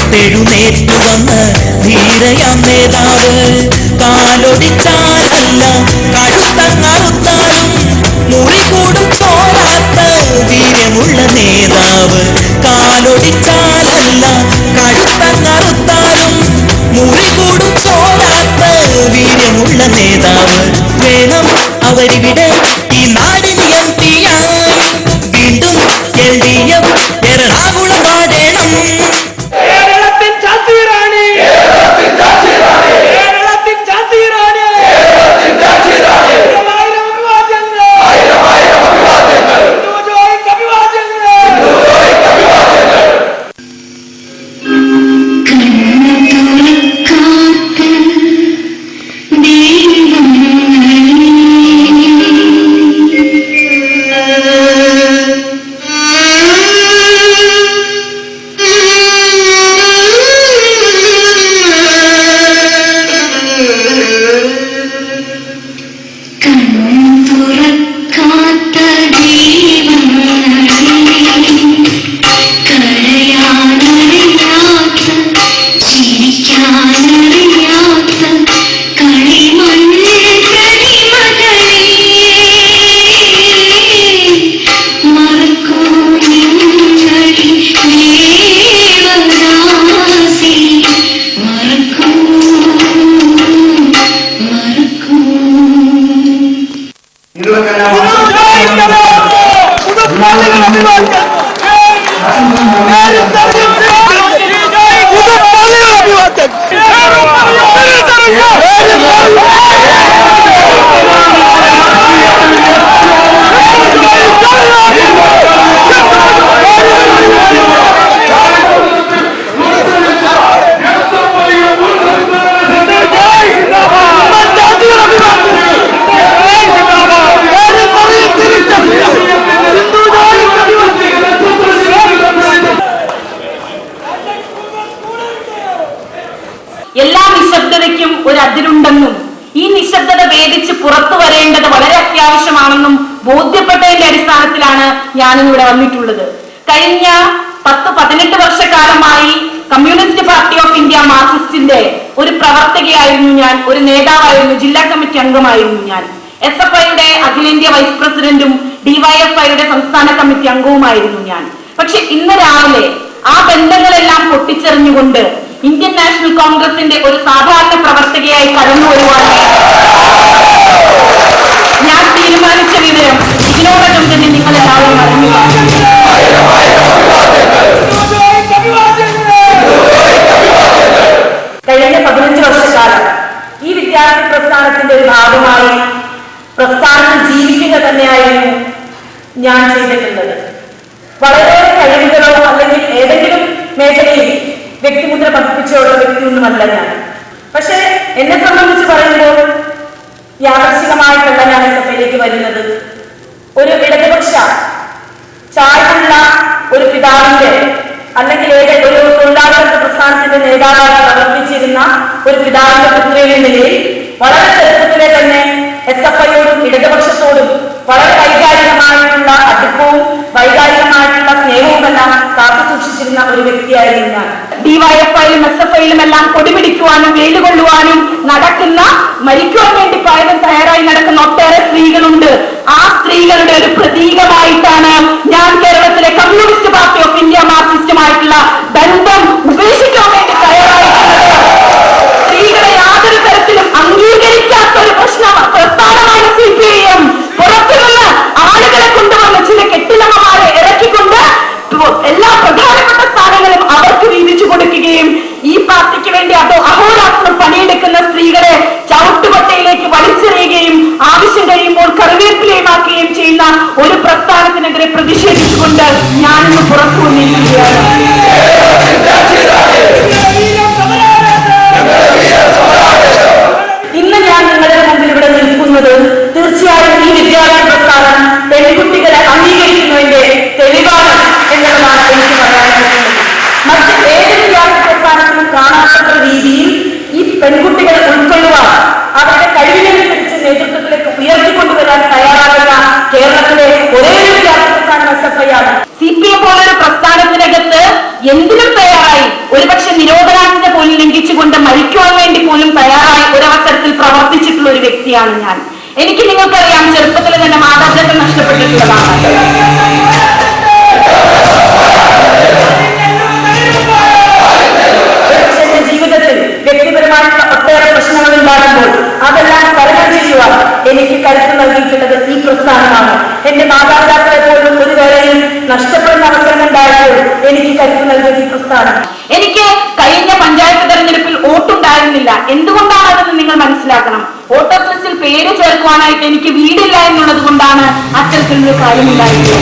ഉയർത്തെഴുന്നേറ്റു വന്ന ധീരയാം നേതാവ്. കാലൊടിച്ചാലല്ല കഴുത്തങ്ങറുത്താലും മുറികൂടും ചോരാത്ത വീര്യമുള്ള നേതാവ്. കാലൊടിച്ചാലല്ല കഴുത്തങ്ങറുത്താലും മുറികൂടും ചോരാത്ത വീര്യമുള്ള നേതാവ്. വേണം അവരിവിടെ ഈ നാടിന് എംപിയായി. വീണ്ടും LDF എറണാകുളം വാഴണം. കേരളത്തിൻ ചാത്തിറാണി, കേരളത്തിൻ ചാത്തിറാണി. ആയിരം അഭിവാദ്യങ്ങൾ, ഹിന്ദുജോയ്ക്ക് അഭിവാദ്യങ്ങൾ. എല്ലാ നിശബ്ദതയ്ക്കും ഒരു അതിരുണ്ടെന്നും ഈ നിശബ്ദത ഭേദിച്ച് പുറത്തു വരേണ്ടത് വളരെ അത്യാവശ്യമാണെന്നും ബോധ്യപ്പെട്ടതിന്റെ അടിസ്ഥാനത്തിലാണ് ഞാനിവിടെ വന്നിട്ടുള്ളത്. കഴിഞ്ഞ 10-18 വർഷക്കാലമായി കമ്മ്യൂണിസ്റ്റ് പാർട്ടി ഓഫ് ഇന്ത്യ മാർക്സിസ്റ്റിന്റെ ഒരു പ്രവർത്തകയായിരുന്നു ഞാൻ, ഒരു നേതാവായിരുന്നു, ജില്ലാ കമ്മിറ്റി അംഗമായിരുന്നു ഞാൻ. SFIയുടെ അഖിലേന്ത്യാ വൈസ് പ്രസിഡന്റും DYFIയുടെ സംസ്ഥാന കമ്മിറ്റി അംഗവുമായിരുന്നു ഞാൻ. പക്ഷെ ഇന്ന് രാവിലെ ആ ബന്ധങ്ങളെല്ലാം പൊട്ടിച്ചെറിഞ്ഞുകൊണ്ട് ഇന്ത്യൻ നാഷണൽ കോൺഗ്രസിന്റെ ഒരു സാധാരണ പ്രവർത്തകയായി കടന്നു വരുവാൻ ഞാൻ തീരുമാനിച്ച വിവരം ഇതിനോടകം തന്നെ നിങ്ങളെല്ലാവരും അറിഞ്ഞു. കഴിഞ്ഞ 15 വർഷക്കാലം ഈ വിദ്യാർത്ഥി പ്രസ്ഥാനത്തിന്റെ ഒരു ഭാഗമായി പ്രസ്ഥാനത്തിൽ ജീവിക്കുക തന്നെയായിരുന്നു ഞാൻ ചെയ്തിട്ടുള്ളത്. വളരെയേറെ കഴിവുകളോ അല്ലെങ്കിൽ ഏതെങ്കിലും മേഖലയിൽ വ്യക്തിമുദ്ര പതിപ്പിച്ചുള്ള വ്യക്തിയൊന്നുമല്ല ഞാൻ. പക്ഷെ എന്നെ സംബന്ധിച്ച് പറയുമ്പോൾ യാദർശികമായിട്ടല്ല ഞാൻ SFIയിലേക്ക് വരുന്നത്. ഒരു ഇടതുപക്ഷ ചായ്വുള്ള ഒരു പിതാവിന്റെ അല്ലെങ്കിൽ ഒരു തൊഴിലാളികളുടെ പ്രസ്ഥാനത്തിന്റെ നേതാവായി പ്രവർത്തിച്ചിരുന്ന ഒരു പിതാവിന്റെ പുത്രിയുടെ നിലയിൽ വളരെ ചെറുപ്പത്തിലെ തന്നെ SFIയോടും ഇടതുപക്ഷത്തോടും വളരെ വൈകാരികമായിട്ടുള്ള അടുപ്പവും വൈകാരികമായിട്ടുള്ള സ്നേഹവുമെല്ലാം കാത്തു സൂക്ഷിച്ചിരുന്ന ഒരു വ്യക്തിയായിരുന്നു ഞാൻ. DYFIയിലും SFIയിലും എല്ലാം കൊടിപിടിക്കുവാനും വെയിലുകൊള്ളുവാനും നടക്കുന്ന, മരിക്കുവാൻ വേണ്ടി പലരും തയ്യാറായി നടക്കുന്ന ഒട്ടേറെ സ്ത്രീകളുണ്ട്. ആ സ്ത്രീകളുടെ ഒരു പ്രതീകമായിട്ടാണ് ഞാൻ കേരളത്തിലെ കമ്മ്യൂണിസ്റ്റ് പാർട്ടി ഓഫ് ഇന്ത്യ മാർക്സിസ്റ്റുമായിട്ടുള്ള ബന്ധം ഉപേക്ഷിക്കാൻ വേണ്ടി തയ്യാറായിട്ടുള്ളത്. സ്ത്രീകളെ യാതൊരു തരത്തിലും അംഗീകരിക്കാത്ത ഒരു പ്രസ്ഥാനമാണ് CPIM. പുറത്തുനിന്ന് ആളുകളെ കൊണ്ടുവന്ന് ചില കെട്ടിലമ്മമാരെ ഇറക്കിക്കൊണ്ട് എല്ലാ പ്രധാനപ്പെട്ട സ്ഥാനങ്ങളും അവർക്ക് വീതിച്ചു കൊടുക്കുകയും ഈ പാർട്ടിക്ക് വേണ്ടി അഹോരാത്രം പണിയെടുക്കുന്ന സ്ത്രീകളെ ചവിട്ടുകൊട്ടയിലേക്ക് വലിച്ചെറിയുകയും ആവശ്യം കഴിയുമ്പോൾ കറിവേപ്പിലയുമാക്കുകയും ചെയ്യുന്ന ഒരു പ്രസ്ഥാനത്തിനെതിരെ പ്രതിഷേധിച്ചുകൊണ്ട് ഞാനിന്ന് പുറത്തു വന്നിരിക്കുകയാണ്. എന്തിനും തയ്യാറായി, ഒരുപക്ഷെ നിരോധനാജ്ഞ പോലും ലംഘിച്ചുകൊണ്ട് മരിക്കുവാൻ വേണ്ടി പോലും തയ്യാറായി ഒരവസരത്തിൽ പ്രവർത്തിച്ചിട്ടുള്ള ഒരു വ്യക്തിയാണ് ഞാൻ. എനിക്ക് നിങ്ങൾക്കറിയാം, ചെറുപ്പത്തിൽ തന്നെ മാതാപിതാക്കൾ നഷ്ടപ്പെട്ടിട്ടുള്ളതാണ്. എന്റെ ജീവിതത്തിൽ വ്യക്തിപരമായിട്ടുള്ള ഒട്ടേറെ പ്രശ്നങ്ങൾ ഉണ്ടാകുമ്പോൾ അതെല്ലാം തരണം ചെയ്യുവാൻ എനിക്ക് കരുത്ത് നൽകിയിട്ടുള്ളത് ഈ പ്രസ്ഥാനമാണ്. എന്റെ മാതാപിതാക്കളെ പോലും ഒരു വേളയിൽ നഷ്ടപ്പെടുന്ന അവസരം ഉണ്ടായപ്പോൾ എനിക്ക് കരുത്ത് നൽകിയത് ഈ പ്രസ്ഥാനം. എനിക്ക് കഴിഞ്ഞ പഞ്ചായത്ത് തെരഞ്ഞെടുപ്പിൽ വോട്ടുണ്ടായിരുന്നില്ല. എന്തുകൊണ്ടാണെന്ന് നിങ്ങൾ മനസ്സിലാക്കണം. വോട്ടർ ലിസ്റ്റിൽ പേര് ചേർക്കുവാനായിട്ട് എനിക്ക് വീടില്ല എന്നുള്ളത് കൊണ്ടാണ് അത്തരത്തിലൊരു കാര്യമുണ്ടായിരുന്നത്.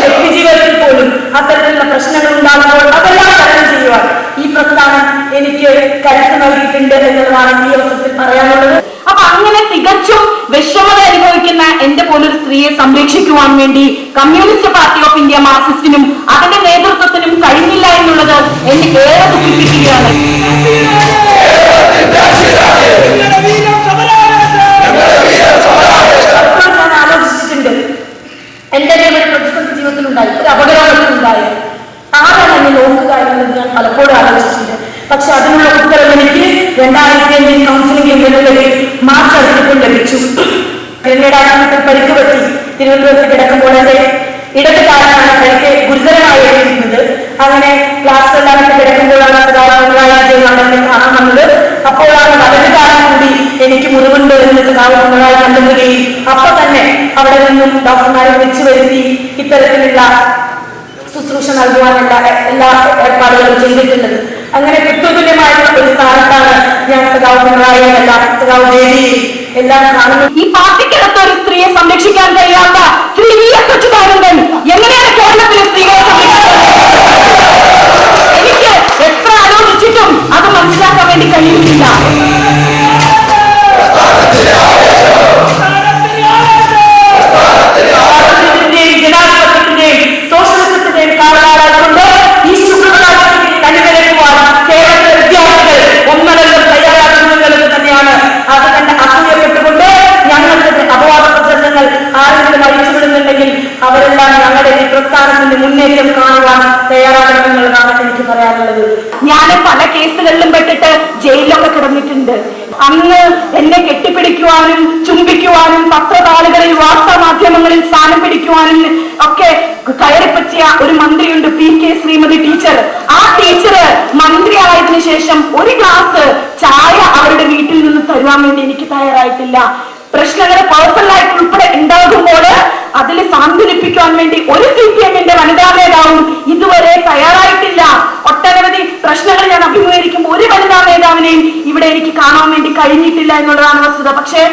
വ്യക്തിജീവിതത്തിൽ പോലും അത്തരത്തിലുള്ള പ്രശ്നങ്ങൾ ഉണ്ടാകുമ്പോൾ അതെല്ലാം തരണം ചെയ്യുവാൻ ഈ പ്രസ്ഥാനം എനിക്ക് കരുത്ത് നൽകിയിട്ടുണ്ട് എന്നുള്ളതാണ് ഈ അവസരത്തിൽ പറയാനുള്ളത്. അപ്പൊ അങ്ങനെ തികച്ചും വിഷമത അനുഭവിക്കുന്ന എന്റെ പോലൊരു സ്ത്രീയെ സംരക്ഷിക്കുവാൻ വേണ്ടി കമ്മ്യൂണിസ്റ്റ് പാർട്ടി ഓഫ് ഇന്ത്യ മാർക്സിസ്റ്റിനും അതിന്റെ നേതൃത്വത്തിനും കഴിഞ്ഞില്ല എന്നുള്ളത് എന്നെ ഏറെ ദുഃഖിപ്പിക്കുകയാണ്. ഞാൻ ആലോചിച്ചിട്ടുണ്ട്, എന്റെ ഒരു പ്രതിസന്ധി ജീവിതത്തിലുണ്ടായി, ഒരു അപകടങ്ങളുണ്ടായി, ആരാണ് എന്നെ നോക്കുക എന്നുള്ളത് ഞാൻ പലപ്പോഴും ആലോചിച്ചിട്ടുണ്ട്. പക്ഷെ അതിനുള്ള ഉത്തരം എനിക്ക് 2005 കൗൺസിലിംഗ് കേന്ദ്രങ്ങളിൽ മാർച്ച് അടുത്തപ്പോൾ ലഭിച്ചു. ഗ്രനേഡ് പരിക്ക് പറ്റി തിരുവനന്തപുരത്ത് കിടക്കുമ്പോൾ എന്റെ ഇടത് കാലമാണ് പരിക്ക് ഗുരുതരമായിരിക്കുന്നത്. അങ്ങനെ ക്ലാസ് എല്ലാം കിടക്കുമ്പോഴാണ് എന്നെ കാണാൻ വന്നത്. അപ്പോഴാണ് വലത് കാലം കൂടി എനിക്ക് മുറിവുണ്ട് എന്ന് പിണറായി കണ്ടെത്തുകയും അപ്പൊ തന്നെ അവിടെ നിന്നും ഡോക്ടർമാരെ വിളിച്ചു വരുത്തി ഇത്തരത്തിലുള്ള ശുശ്രൂഷ നൽകുവാനുള്ള എല്ലാ ഏർപ്പാടുകളും ചെയ്തിട്ടുള്ളത്. അങ്ങനെ പിതൃതുല്യമായിട്ടുള്ള ഒരു സ്ഥാനത്താണ് ഞാൻ സഖാവ് പിണറായി സഖാവ് ദേവി എല്ലാം കാണുന്നത്. ഈ പാർട്ടിക്കകത്ത് ഒരു സ്ത്രീയെ സംരക്ഷിക്കാൻ കഴിയാത്ത ശ്രീ കൊച്ചുതാനന്ദൻ എങ്ങനെയാണ് കേരളത്തിലെ സ്ത്രീകളെ സംരക്ഷിക്കുന്നത്? എനിക്ക് എത്ര ആലോചിച്ചിട്ടും അത് മനസ്സിലാക്കാൻ വേണ്ടി കഴിയുന്നില്ല. ജനാധിപത്യത്തിന്റെയും സോഷ്യലിസത്തിന്റെയും കാരണമായിക്കൊണ്ട് ഈ ശുക്രരാജ്യത്തിൽ കണിവരക്കുവാൻ കേരളത്തിലെ വിദ്യാർത്ഥികൾ ഒന്നടങ്കം തയ്യാറാക്കുന്നതെന്ന് തന്നെയാണ്. അത് തന്നെ അസൂയപ്പെട്ടുകൊണ്ട് ഞങ്ങൾക്ക് അപവാദ പ്രചരണങ്ങൾ ആരെങ്കിലും അഴിച്ചുവിടുന്നുണ്ടെങ്കിൽ അവരെല്ലാം ഞങ്ങളുടെ ഈ പ്രസ്ഥാനത്തിന്റെ മുന്നേറ്റം കാണുവാൻ തയ്യാറാകണമെന്നുള്ളതാണ് എനിക്ക് പറയാനുള്ളത്. ഞാൻ പല കേസുകളിലും പെട്ടിട്ട് ജയിലിലൊക്കെ കിടന്നിട്ടുണ്ട്. അന്ന് എന്നെ കെട്ടിപ്പിടിക്കുവാനും ചുംബിക്കുവാനും പത്രതാളുകളിൽ വാർത്താ മാധ്യമങ്ങളിൽ സ്ഥാനം പിടിക്കുവാനും ഒക്കെ കയറിപ്പറ്റിയ ഒരു മന്ത്രിയുണ്ട്, PK ശ്രീമതി ടീച്ചർ. ആ ടീച്ചർ മന്ത്രിയായതിനു ശേഷം ഒരു ഗ്ലാസ് ചായ അവരുടെ വീട്ടിൽ നിന്ന് തരുവാൻ വേണ്ടി എനിക്ക് തയ്യാറായിട്ടില്ല. പ്രശ്നങ്ങൾ പേഴ്സണലായിട്ട് ഉൾപ്പെടെ ഉണ്ടാകുമ്പോൾ അതിൽ സാന്ത്വനിപ്പിക്കാൻ വേണ്ടി ഒരു CPM-ന്റെ വനിതാ നേതാവും ഇതുവരെ തയ്യാറായിട്ടില്ല. ഒട്ടനവധി പ്രശ്നങ്ങൾ ഞാൻ അഭിമുഖീകരിക്കുമ്പോൾ ഒരു വനിതാ നേതാവിനെയും ഇവിടെ എനിക്ക് കാണാൻ വേണ്ടി കഴിഞ്ഞിട്ടില്ല എന്നുള്ളതാണ് വസ്തുത. പക്ഷേ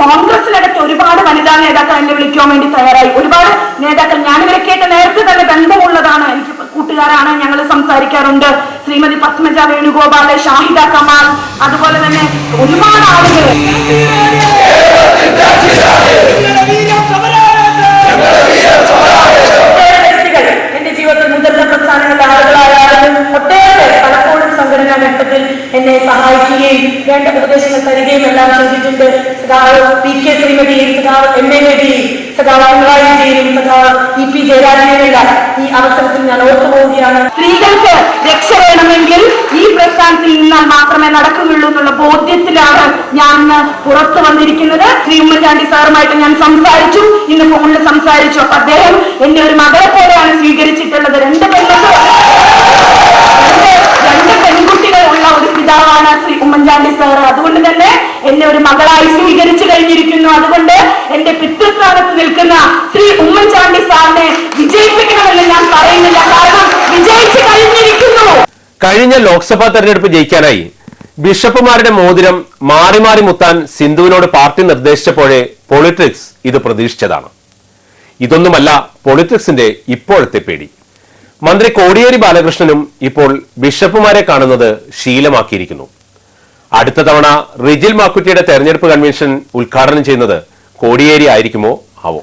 കോൺഗ്രസിനകത്ത് ഒരുപാട് വനിതാ നേതാക്കൾ എന്നെ വിളിക്കാൻ വേണ്ടി തയ്യാറായി. ഒരുപാട് നേതാക്കൾ ഞാനിവരൊക്കെയായിട്ട് നേരത്തെ തന്നെ ബന്ധമുള്ളതാണ്, എനിക്ക് കൂട്ടുകാരാണ്, ഞങ്ങൾ സംസാരിക്കാറുണ്ട്. ശ്രീമതി പത്മജ വേണുഗോപാൽ, ഷാഹിദ കമാൽ, അതുപോലെ തന്നെ ഒരുപാട് ആളുകൾ. എന്റെ ജീവിതത്തിൽ മുതിർന്ന പ്രസ്ഥാനങ്ങളുടെ ആളുകളായാലും ഒട്ടേറെ പലപ്പോഴും സംഘടനാ ഘട്ടത്തിൽ എന്നെ സഹായിക്കുകയും വേണ്ട ഉപദേശങ്ങൾ തരികയും എല്ലാം ചെയ്തിട്ടുണ്ട്. സഖാവ് PK ശ്രീമതിയും സഖാവ് MA നബിയും സഖാവ് പിണറായി വിജയനും സഖാവ് EP ജയരാജനെല്ലാം ഈ അവസരത്തിൽ ഞാൻ ഓർത്തുപോവുകയാണ്. സ്ത്രീകൾക്ക് രക്ഷ വേണമെങ്കിൽ ഈ പ്രസ്ഥാനത്തിൽ നിന്നാൽ മാത്രമേ നടക്കുകയുള്ളൂ എന്നുള്ള ബോധ്യത്തിലാണ് ഞാൻ ഇന്ന് പുറത്തു വന്നിരിക്കുന്നത്. ശ്രീ ഉമ്മൻചാണ്ടി സാറുമായിട്ട് ഞാൻ സംസാരിച്ചു, ഇന്ന് ഫോണിൽ സംസാരിച്ചു. അപ്പൊ അദ്ദേഹം എന്നെ ഒരു മകളെ പോലെയാണ് സ്വീകരിച്ചിട്ടുള്ളത്. രണ്ട് പെൺകുട്ടികൾ ഉള്ള ഒരു പിതാവാണ് ശ്രീ ഉമ്മൻചാണ്ടി സാർ. അതുകൊണ്ട് തന്നെ എന്നെ ഒരു മകളായി സ്വീകരിച്ചു കഴിഞ്ഞിരിക്കുന്നു. അതുകൊണ്ട് എന്റെ പിതൃസ്ഥാനത്ത് നിൽക്കുന്ന ശ്രീ ഉമ്മൻചാണ്ടി സാറിനെ വിജയിപ്പിക്കണമെന്ന് ഞാൻ പറയുന്നില്ല, കാരണം വിജയിച്ചു കഴിഞ്ഞിരിക്കുന്നു. കഴിഞ്ഞ ലോക്സഭാ തെരഞ്ഞെടുപ്പ് ജയിക്കാനായി ബിഷപ്പുമാരുടെ മോതിരം മാറി മാറി മുത്താൻ സിന്ധുവിനോട് പാർട്ടി നിർദ്ദേശിച്ചപ്പോഴേ പൊളിറ്റിക്സ് ഇത് പ്രതീക്ഷിച്ചതാണ്. ഇതൊന്നുമല്ല പൊളിറ്റിക്സിന്റെ ഇപ്പോഴത്തെ പേടി. മന്ത്രി കോടിയേരി ബാലകൃഷ്ണനും ഇപ്പോൾ ബിഷപ്പുമാരെ കാണുന്നത് ശീലമാക്കിയിരിക്കുന്നു. അടുത്ത തവണ റിജിൽ മാക്കുറ്റിയുടെ തെരഞ്ഞെടുപ്പ് കൺവെൻഷൻ ഉദ്ഘാടനം ചെയ്യുന്നത് കോടിയേരി ആയിരിക്കുമോ ആവോ?